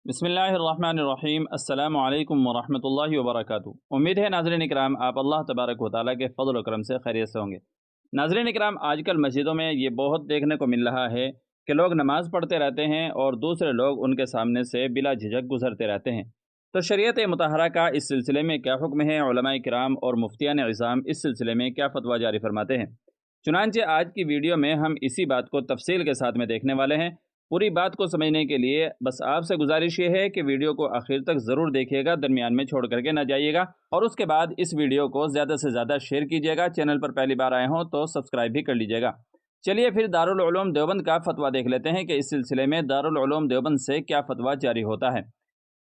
बिस्मिल्लाहिर्रहमानिर्रहीम। अस्सलामु अलैकुम वरहमतुल्लाहि वबरकातुहू। उम्मीद है नाज़रीन इकराम आप अल्लाह तबारक व तआला के फضल व करम से खैरियत से होंगे। नाज़रीन इकराम, आजकल मस्जिदों में ये बहुत देखने को मिल रहा है कि लोग नमाज़ पढ़ते रहते हैं और दूसरे लोग उनके सामने से बिला झिझक गुजरते रहते हैं। तो शरीयत मुतहरा का इस सिलसिले में क्या हुक्म है, उलमाए किराम और मुफ्तियान इज़ाम इस सिलसिले में क्या फतवा जारी फरमाते हैं। चुनांचे आज की वीडियो में हम इसी बात को तफसील के साथ में देखने वाले हैं। पूरी बात को समझने के लिए बस आपसे गुजारिश ये है कि वीडियो को आखिर तक ज़रूर देखिएगा, दरमियान में छोड़ करके ना जाइएगा। और उसके बाद इस वीडियो को ज़्यादा से ज़्यादा शेयर कीजिएगा। चैनल पर पहली बार आए हों तो सब्सक्राइब भी कर लीजिएगा। चलिए फिर दारुल उलूम देवबंद का फतवा देख लेते हैं कि इस सिलसिले में दारुल उलूम देवबंद से क्या फतवा जारी होता है।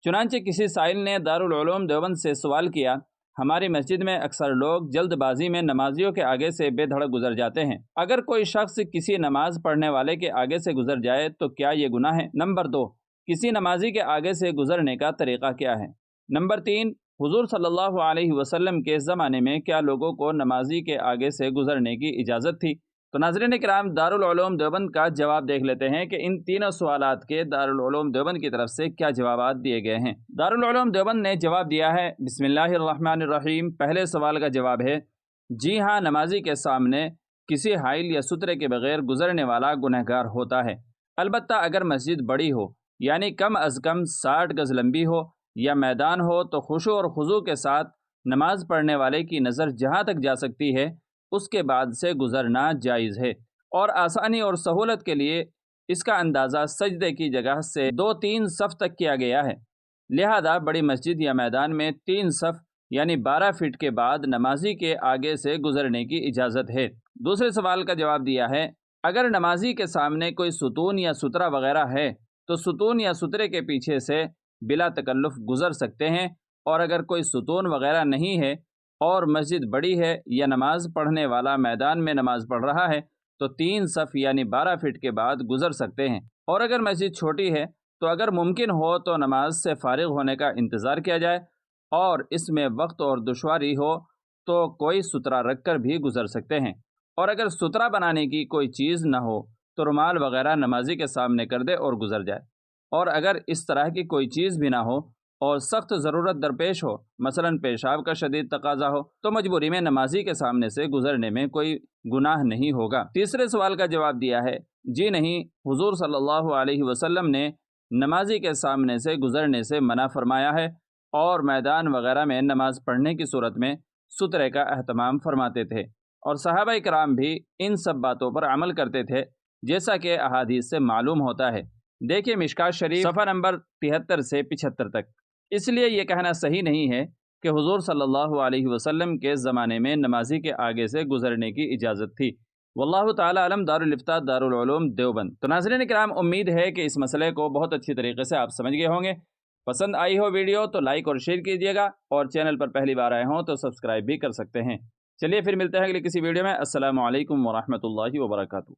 चुनांचे किसी साइल ने दारुल उलूम देवबंद से सवाल किया, हमारी मस्जिद में अक्सर लोग जल्दबाजी में नमाजियों के आगे से बेधड़क गुजर जाते हैं। अगर कोई शख्स किसी नमाज पढ़ने वाले के आगे से गुजर जाए तो क्या ये गुनाह है? नंबर 2, किसी नमाजी के आगे से गुजरने का तरीक़ा क्या है? नंबर 3, हुजूर सल्लल्लाहु अलैहि वसल्लम के ज़माने में क्या लोगों को नमाजी के आगे से गुजरने की इजाज़त थी? तो नाज़रीन किराम, दारुल उलूम देवबंद का जवाब देख लेते हैं कि इन तीनों सवालात के दारुल उलूम देवबंद की तरफ से क्या जवाबात दिए गए हैं। दारुल उलूम देवबंद ने जवाब दिया है, बिस्मिल्लाहिर्रहमानिर्रहीम। पहले सवाल का जवाब है, जी हाँ, नमाजी के सामने किसी हाइल या सुतरे के बगैर गुजरने वाला गुनहगार होता है। अलबत्ता अगर मस्जिद बड़ी हो, यानी कम अज़ कम 60 गज़ लंबी हो या मैदान हो, तो खुशू और खुजू के साथ नमाज पढ़ने वाले की नज़र जहाँ तक जा सकती है उसके बाद से गुजरना जायज़ है। और आसानी और सहूलत के लिए इसका अंदाज़ा सजदे की जगह से 2-3 सफ़ तक किया गया है। लिहाजा बड़ी मस्जिद या मैदान में 3 सफ़ यानी 12 फीट के बाद नमाजी के आगे से गुजरने की इजाज़त है। दूसरे सवाल का जवाब दिया है, अगर नमाजी के सामने कोई सुतून या सुतरा वगैरह है तो सुतून या सुतरे के पीछे से बिला तकल्लुफ़ गुजर सकते हैं। और अगर कोई सुतून वगैरह नहीं है और मस्जिद बड़ी है या नमाज पढ़ने वाला मैदान में नमाज पढ़ रहा है तो 3 सफ़ यानी 12 फीट के बाद गुजर सकते हैं। और अगर मस्जिद छोटी है तो अगर मुमकिन हो तो नमाज से फारिग होने का इंतज़ार किया जाए, और इसमें वक्त और दुश्वारी हो तो कोई सुतरा रख कर भी गुजर सकते हैं। और अगर सुतरा बनाने की कोई चीज़ न हो तो रुमाल वगैरह नमाजी के सामने कर दे और गुजर जाए। और अगर इस तरह की कोई चीज़ भी ना हो और सख्त ज़रूरत दरपेश हो, मसलन पेशाब का शदीद तकाजा हो, तो मजबूरी में नमाजी के सामने से गुजरने में कोई गुनाह नहीं होगा। तीसरे सवाल का जवाब दिया है, जी नहीं, हुजूर सल्लल्लाहु अलैहि वसल्लम ने नमाजी के सामने से गुजरने से मना फरमाया है और मैदान वगैरह में नमाज पढ़ने की सूरत में सुतरे का एहतमाम फरमाते थे। और सहाबा किराम भी इन सब बातों पर अमल करते थे, जैसा कि अहादीस से मालूम होता है। देखिए मिशकात शरीफ सफ़ा नंबर 73 से 75 तक। इसलिए ये कहना सही नहीं है कि हुजूर सल्लल्लाहु अलैहि वसल्लम के ज़माने में नमाजी के आगे से गुजरने की इजाज़त थी। वल्लाहु ताला अलम। दारुल इफ्ता दारुल उलूम देवबंद। तो नाज़रीन किराम, उम्मीद है कि इस मसले को बहुत अच्छी तरीके से आप समझ गए होंगे। पसंद आई हो वीडियो तो लाइक और शेयर कीजिएगा, और चैनल पर पहली बार आए हों तो सब्सक्राइब भी कर सकते हैं। चलिए फिर मिलते हैं अगली किसी वीडियो में। अस्सलामु अलैकुम वरहमतुल्लाहि वबरकातुहू।